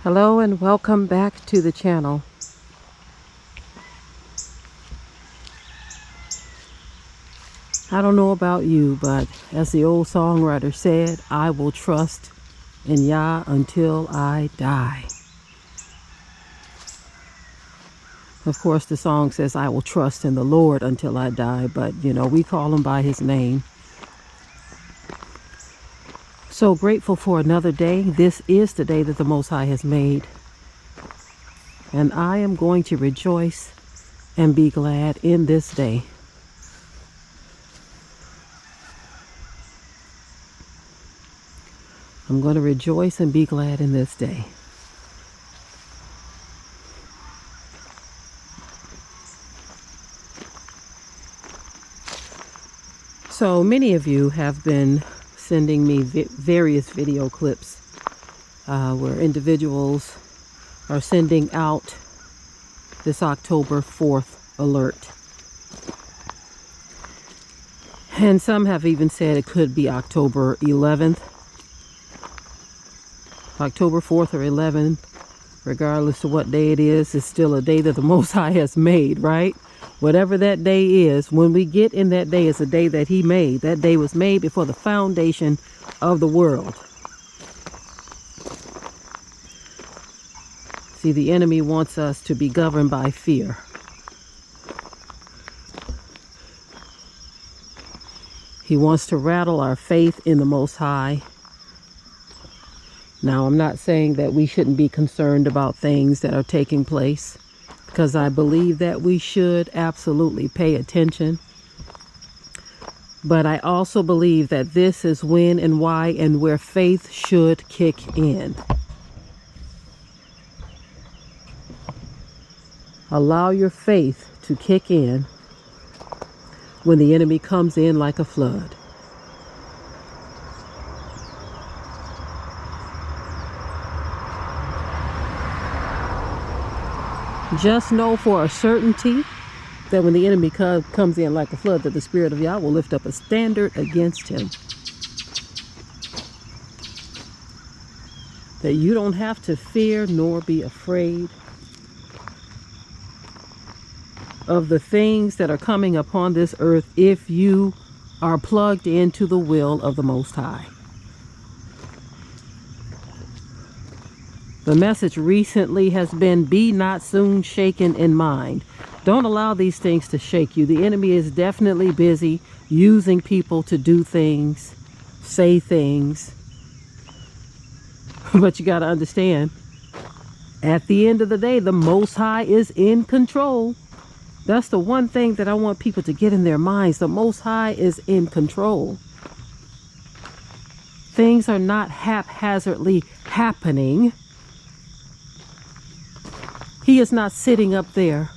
Hello and welcome back to the channel. I don't know about you, but as the old songwriter said, I will trust in Yah until I die. Of course, the song says I will trust in the Lord until I die, but you know, we call him by his name. So grateful for another day. This is the day that the Most High has made. And I am going to rejoice and be glad in this day. I'm going to rejoice and be glad in this day. So many of you have been sending me various video clips where individuals are sending out this October 4th alert. And some have even said it could be October 11th. October 4th or 11th, regardless of what day it is still a day that the Most High has made, right? Whatever that day is, when we get in that day, it's a day that he made. That day was made before the foundation of the world. See, the enemy wants us to be governed by fear. He wants to rattle our faith in the Most High. Now, I'm not saying that we shouldn't be concerned about things that are taking place, because I believe that we should absolutely pay attention. But I also believe that this is when and why and where faith should kick in. Allow your faith to kick in when the enemy comes in like a flood. Just know for a certainty that when the enemy comes in like a flood, that the Spirit of Yah will lift up a standard against him. That you don't have to fear nor be afraid of the things that are coming upon this earth if you are plugged into the will of the Most High. The message recently has been, be not soon shaken in mind. Don't allow these things to shake you. The enemy is definitely busy using people to do things, say things. But you got to understand, at the end of the day, the Most High is in control. That's the one thing that I want people to get in their minds. The Most High is in control. Things are not haphazardly happening. He is not sitting up there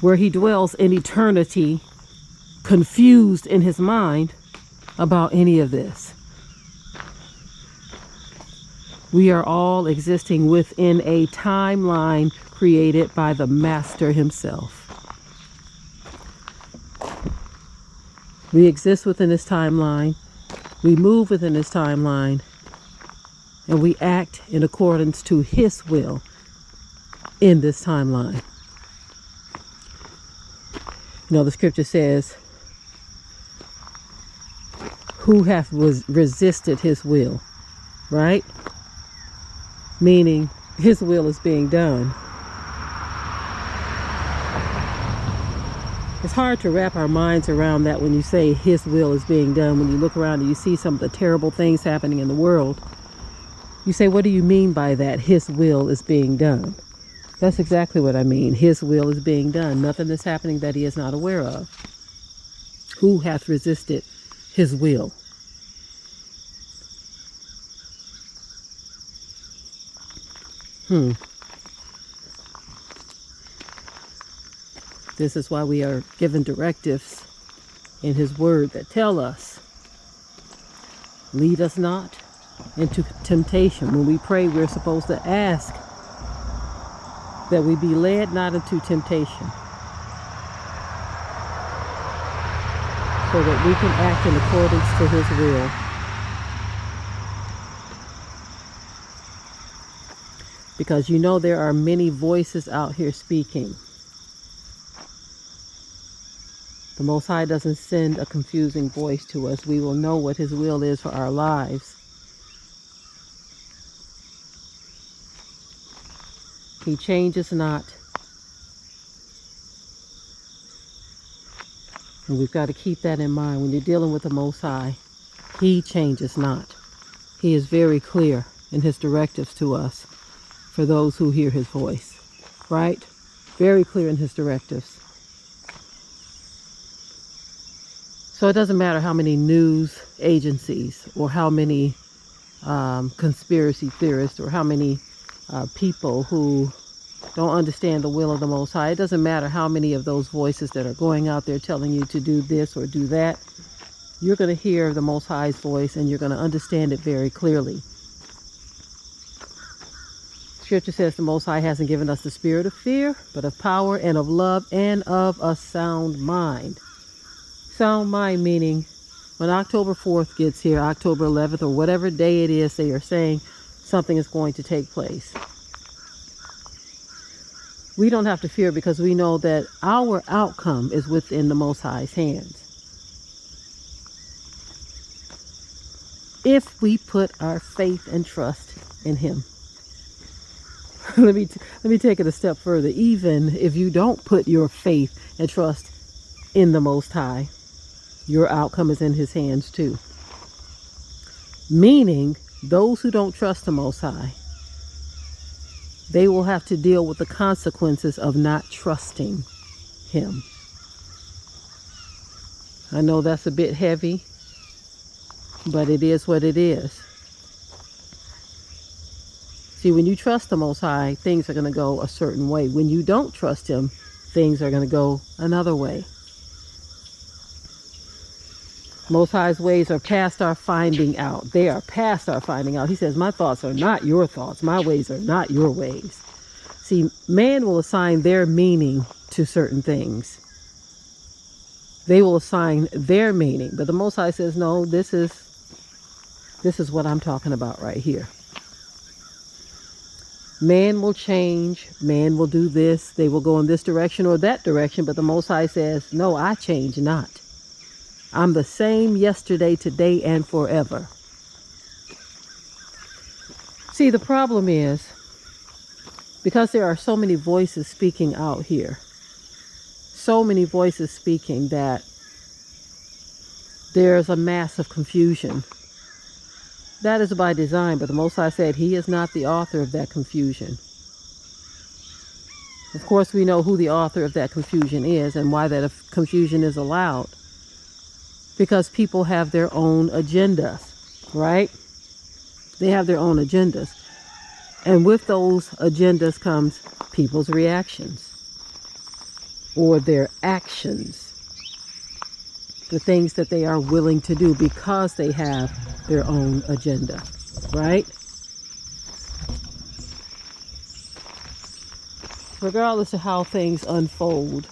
where he dwells in eternity, confused in his mind about any of this. We are all existing within a timeline created by the Master himself. We exist within this timeline. We move within this timeline. And we act in accordance to his will in this timeline. You know, the scripture says, who hath resisted his will, right? Meaning his will is being done. It's hard to wrap our minds around that when you say his will is being done. When you look around and you see some of the terrible things happening in the world, you say, what do you mean by that? His will is being done. That's exactly what I mean. His will is being done. Nothing is happening that he is not aware of. Who hath resisted his will? This is why we are given directives in his word that tell us, lead us not into temptation. When we pray, we're supposed to ask that we be led not into temptation, so that we can act in accordance to his will. because you know there are many voices out here speaking. The Most High doesn't send a confusing voice to us. We will know what His will is for our lives. He changes not. And we've got to keep that in mind when you're dealing with the Most High. He changes not. He is very clear in His directives to us for those who hear His voice. Right? Very clear in His directives. So it doesn't matter how many news agencies or how many conspiracy theorists or how many people who don't understand the will of the Most High. It doesn't matter how many of those voices that are going out there telling you to do this or do that. You're going to hear the Most High's voice and you're going to understand it very clearly. Scripture says the Most High hasn't given us the spirit of fear, but of power and of love and of a sound mind. Sound mind meaning when October 4th gets here, October 11th, or whatever day it is they are saying something is going to take place. We don't have to fear because we know that our outcome is within the Most High's hands. If we put our faith and trust in Him. Let me take it a step further. Even if you don't put your faith and trust in the Most High, your outcome is in His hands too. Meaning, those who don't trust the Most High, they will have to deal with the consequences of not trusting Him. I know that's a bit heavy, but it is what it is. See, when you trust the Most High, things are going to go a certain way. When you don't trust Him, things are going to go another way. Most High's ways are past our finding out. They are past our finding out. He says, my thoughts are not your thoughts. My ways are not your ways. See, man will assign their meaning to certain things. They will assign their meaning. But the Most High says, no, this is what I'm talking about right here. Man will change. Man will do this. They will go in this direction or that direction. But the Most High says, no, I change not. I'm the same yesterday, today, and forever. See, the problem is, because there are so many voices speaking out here, so many voices speaking, that there's a mass of confusion. That is by design, but the Most High said He is not the author of that confusion. Of course, we know who the author of that confusion is and why that confusion is allowed. Because people have their own agendas, right? They have their own agendas. And with those agendas comes people's reactions or their actions, the things that they are willing to do because they have their own agenda, right? Regardless of how things unfold,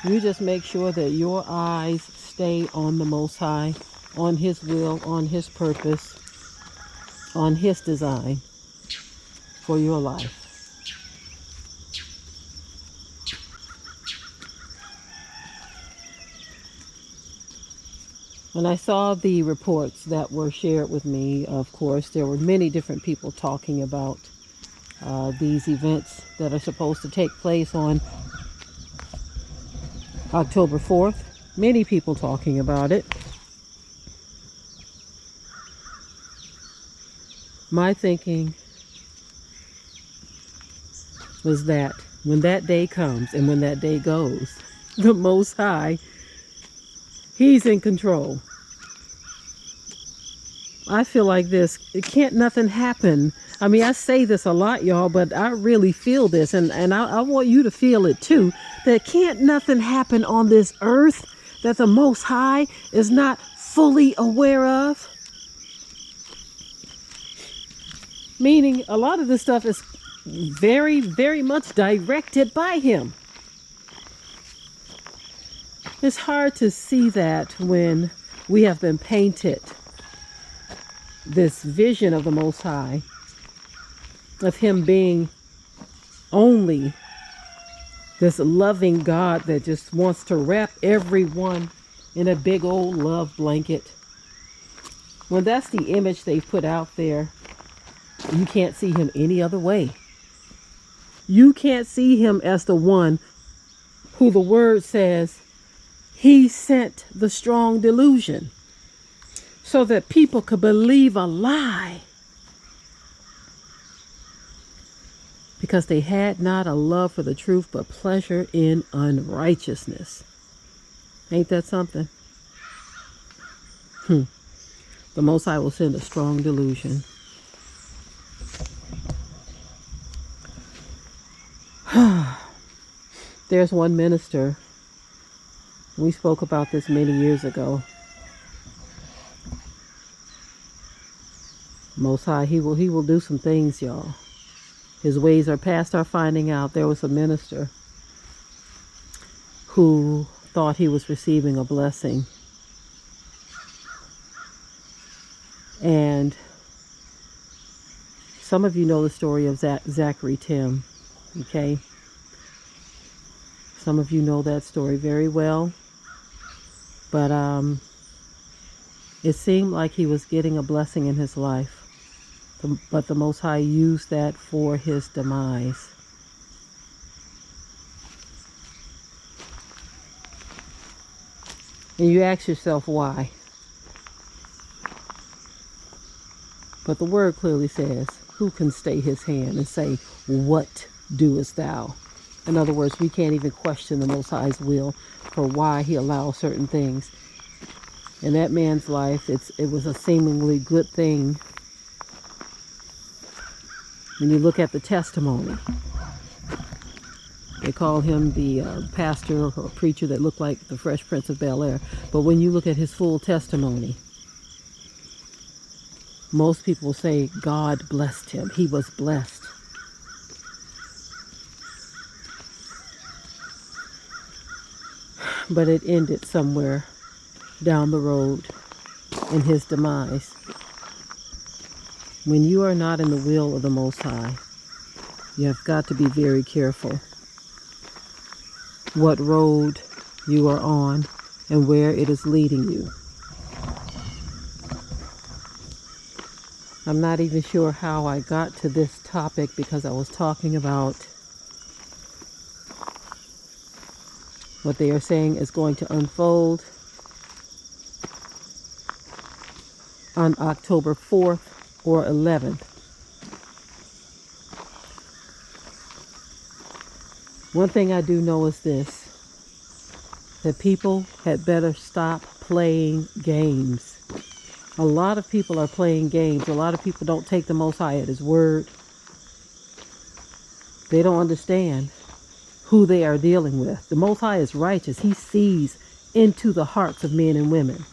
you just make sure that your eyes stay on the Most High, on His will, on His purpose, on His design for your life. When I saw the reports that were shared with me, of course, there were many different people talking about these events that are supposed to take place on October 4th. Many people talking about it. My thinking was that when that day comes and when that day goes, the Most High, He's in control. I feel like this. It can't nothing happen. I mean, I say this a lot, y'all, but I really feel this, and I want you to feel it too, that can't nothing happen on this earth that the Most High is not fully aware of. Meaning, a lot of this stuff is very, very much directed by Him. It's hard to see that when we have been painted this vision of the Most High of him being only this loving God that just wants to wrap everyone in a big old love blanket. When that's the image they've put out there, you can't see him any other way. You can't see him as the one who the word says he sent the strong delusion so that people could believe a lie because they had not a love for the truth but pleasure in unrighteousness. Ain't that something? The Most High will send a strong delusion. There's one minister, we spoke about this many years ago. Most High, he will do some things, y'all. His ways are past our finding out. There was a minister who thought he was receiving a blessing. And some of you know the story of Zachary Tim, okay? Some of you know that story very well. But it seemed like he was getting a blessing in his life. But the Most High used that for his demise. And you ask yourself why. But the word clearly says, who can stay his hand and say, what doest thou? In other words, we can't even question the Most High's will for why he allows certain things. In that man's life, it was a seemingly good thing. When you look at the testimony, they call him the pastor or preacher that looked like the Fresh Prince of Bel-Air. But when you look at his full testimony, most people say God blessed him. He was blessed. But it ended somewhere down the road in his demise. When you are not in the will of the Most High, you have got to be very careful what road you are on and where it is leading you. I'm not even sure how I got to this topic because I was talking about what they are saying is going to unfold on October 4th or 11th. One thing I do know is this, that people had better stop playing games. A lot of people are playing games. A lot of people don't take the Most High at his word. They don't understand who they are dealing with. The Most High is righteous. He sees into the hearts of men and women.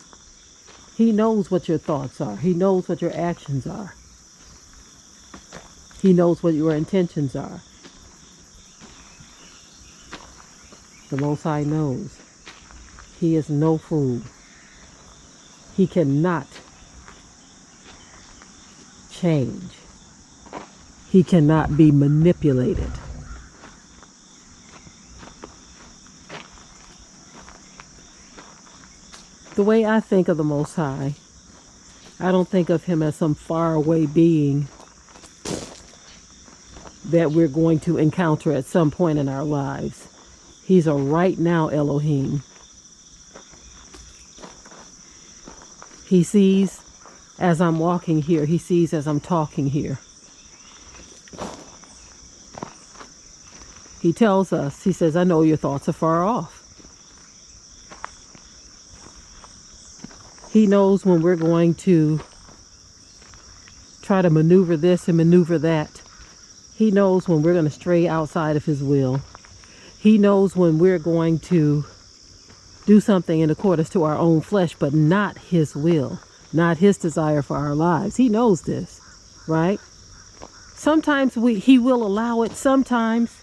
He knows what your thoughts are. He knows what your actions are. He knows what your intentions are. The Most High knows. He is no fool. He cannot change. He cannot be manipulated. The way I think of the Most High, I don't think of him as some faraway being that we're going to encounter at some point in our lives. He's a right now Elohim. He sees as I'm walking here. He sees as I'm talking here. He tells us, he says, I know your thoughts are far off. He knows when we're going to try to maneuver this and maneuver that. He knows when we're going to stray outside of his will. He knows when we're going to do something in accordance to our own flesh, but not his will, not his desire for our lives. He knows this, right? Sometimes he will allow it. Sometimes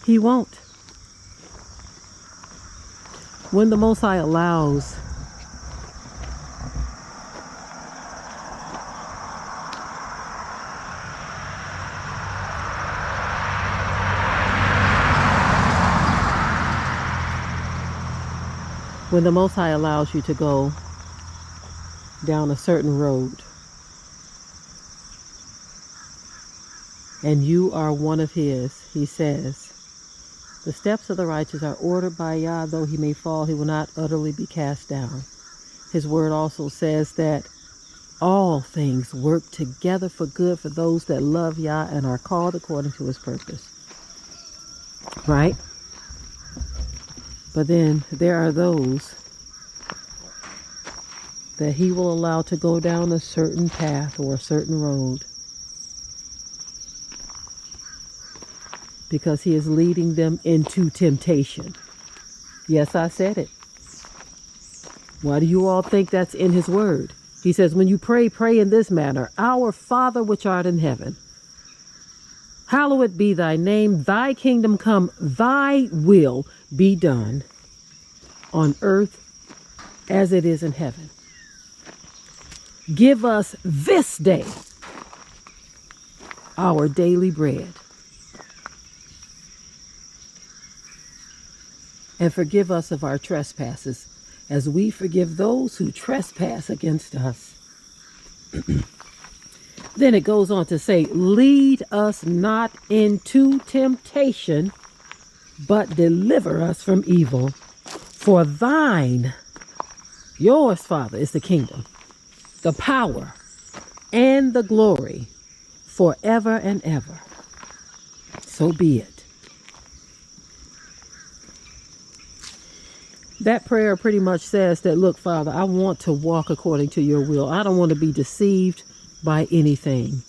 he won't. When the Most High allows When the Most High allows you to go down a certain road, and you are one of His, He says, the steps of the righteous are ordered by Yah, though he may fall, he will not utterly be cast down. His word also says that all things work together for good for those that love Yah and are called according to His purpose. Right? But then there are those that He will allow to go down a certain path or a certain road because He is leading them into temptation. Yes, I said it. Why do you all think that's in His word? He says, when you pray, pray in this manner. Our Father which art in heaven, hallowed be thy name. Thy kingdom come. Thy will be done on earth as it is in heaven. Give us this day our daily bread. And forgive us of our trespasses, as we forgive those who trespass against us. Then it goes on to say, lead us not into temptation, but deliver us from evil. For thine, yours, Father, is the kingdom, the power, and the glory forever and ever. So be it. That prayer pretty much says that, look, Father, I want to walk according to your will. I don't want to be deceived by anything.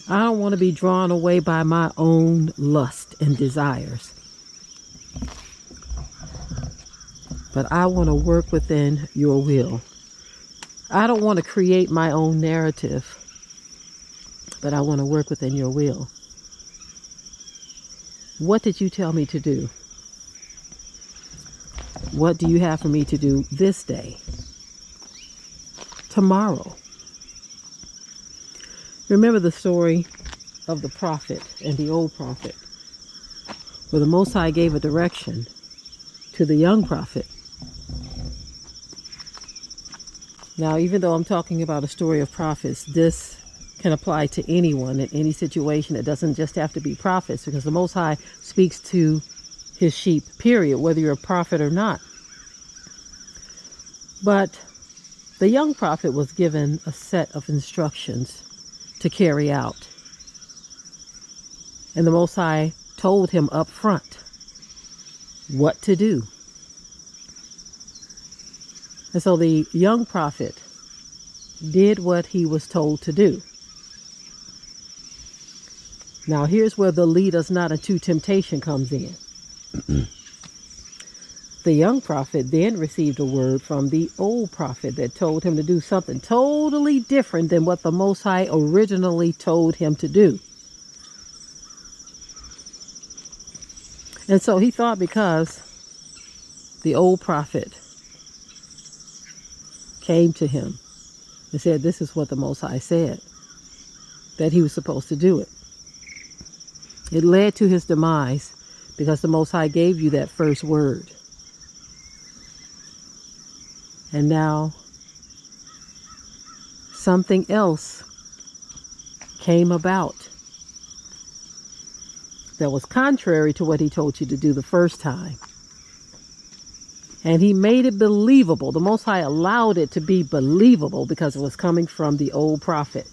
I don't want to be drawn away by my own lust and desires. But I want to work within your will. I don't want to create my own narrative, but I want to work within your will. What did you tell me to do? What do you have for me to do this day? Tomorrow? Remember the story of the prophet and the old prophet, where the Most High gave a direction to the young prophet. Now, even though I'm talking about a story of prophets, this can apply to anyone in any situation. It doesn't just have to be prophets, because the Most High speaks to His sheep, period, whether you're a prophet or not. But the young prophet was given a set of instructions to carry out. And the Most High told him up front what to do. And so the young prophet did what he was told to do. Now here's where the lead us not into temptation comes in. The young prophet then received a word from the old prophet that told him to do something totally different than what the Most High originally told him to do. And so he thought, because the old prophet came to him and said, this is what the Most High said, that he was supposed to do it. It led to his demise, because the Most High gave you that first word. And now something else came about that was contrary to what he told you to do the first time. And he made it believable. The Most High allowed it to be believable because it was coming from the old prophet.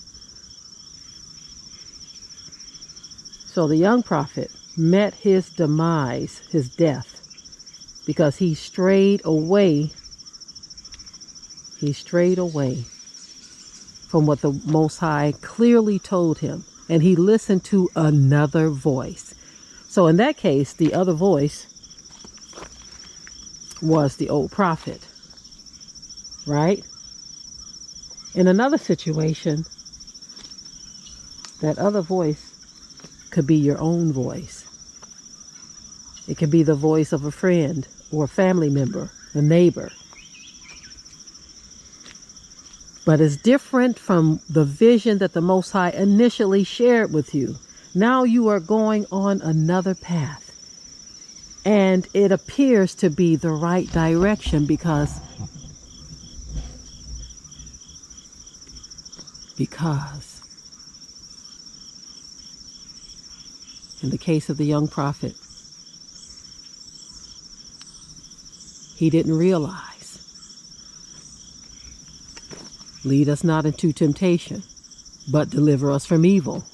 So the young prophet met his demise, his death, because he strayed away. He strayed away from what the Most High clearly told him, and he listened to another voice. So in that case, the other voice was the old prophet, right? In another situation, that other voice could be your own voice. It could be the voice of a friend or a family member, a neighbor. But it's different from the vision that the Most High initially shared with you. Now you are going on another path. And it appears to be the right direction because in the case of the young prophet, he didn't realize. Lead us not into temptation, but deliver us from evil.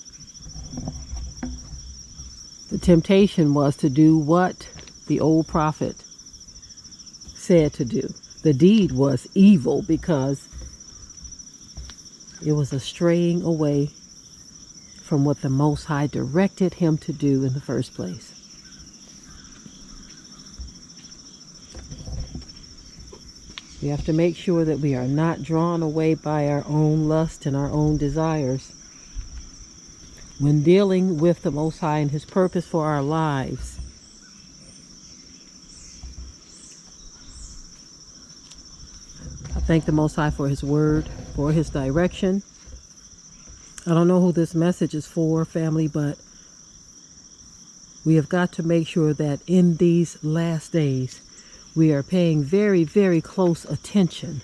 The temptation was to do what the old prophet said to do. The deed was evil because it was a straying away from what the Most High directed him to do in the first place. We have to make sure that we are not drawn away by our own lust and our own desires. When dealing with the Most High and His purpose for our lives, I thank the Most High for His word, for His direction. I don't know who this message is for, family, but we have got to make sure that in these last days, we are paying very, very close attention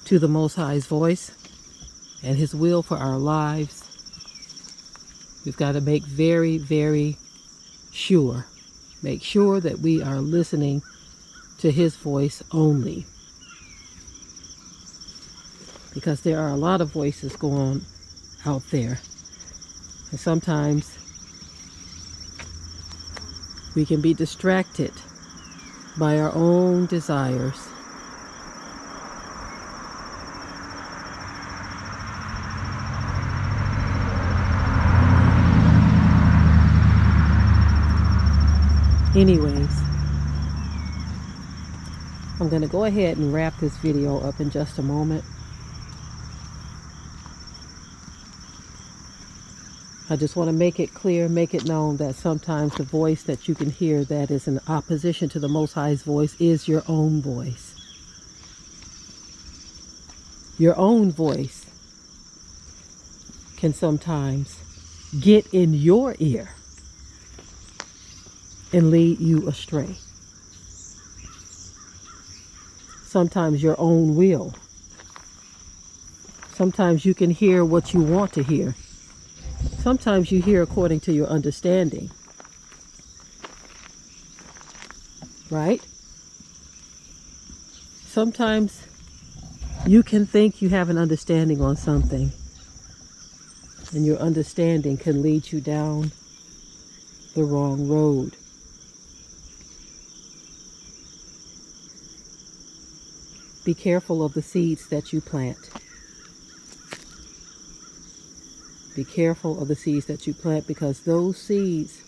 to the Most High's voice and His will for our lives. We've got to make very, very sure. Make sure that we are listening to His voice only. Because there are a lot of voices going out there. And sometimes we can be distracted by our own desires. Anyways, I'm going to go ahead and wrap this video up in just a moment. I just want to make it clear, make it known that sometimes the voice that you can hear that is in opposition to the Most High's voice is your own voice. Your own voice can sometimes get in your ear and lead you astray. Sometimes your own will. Sometimes you can hear what you want to hear. Sometimes you hear according to your understanding. Right? Sometimes you can think you have an understanding on something, and your understanding can lead you down the wrong road. Be careful of the seeds that you plant. Be careful of the seeds that you plant, because those seeds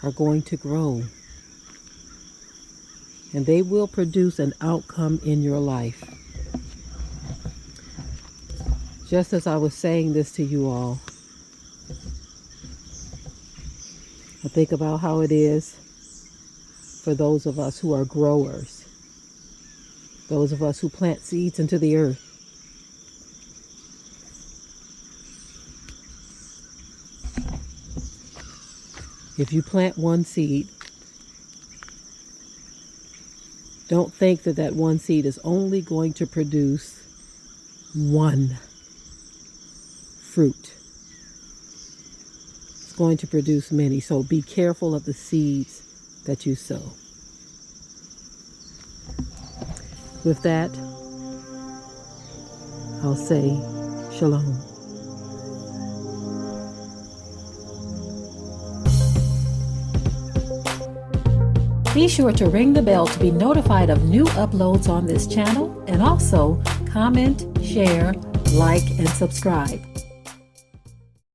are going to grow. And they will produce an outcome in your life. Just as I was saying this to you all, I think about how it is for those of us who are growers. Those of us who plant seeds into the earth. If you plant one seed, don't think that that one seed is only going to produce one fruit. It's going to produce many, so be careful of the seeds that you sow. With that, I'll say shalom. Be sure to ring the bell to be notified of new uploads on this channel, and also comment, share, like, and subscribe.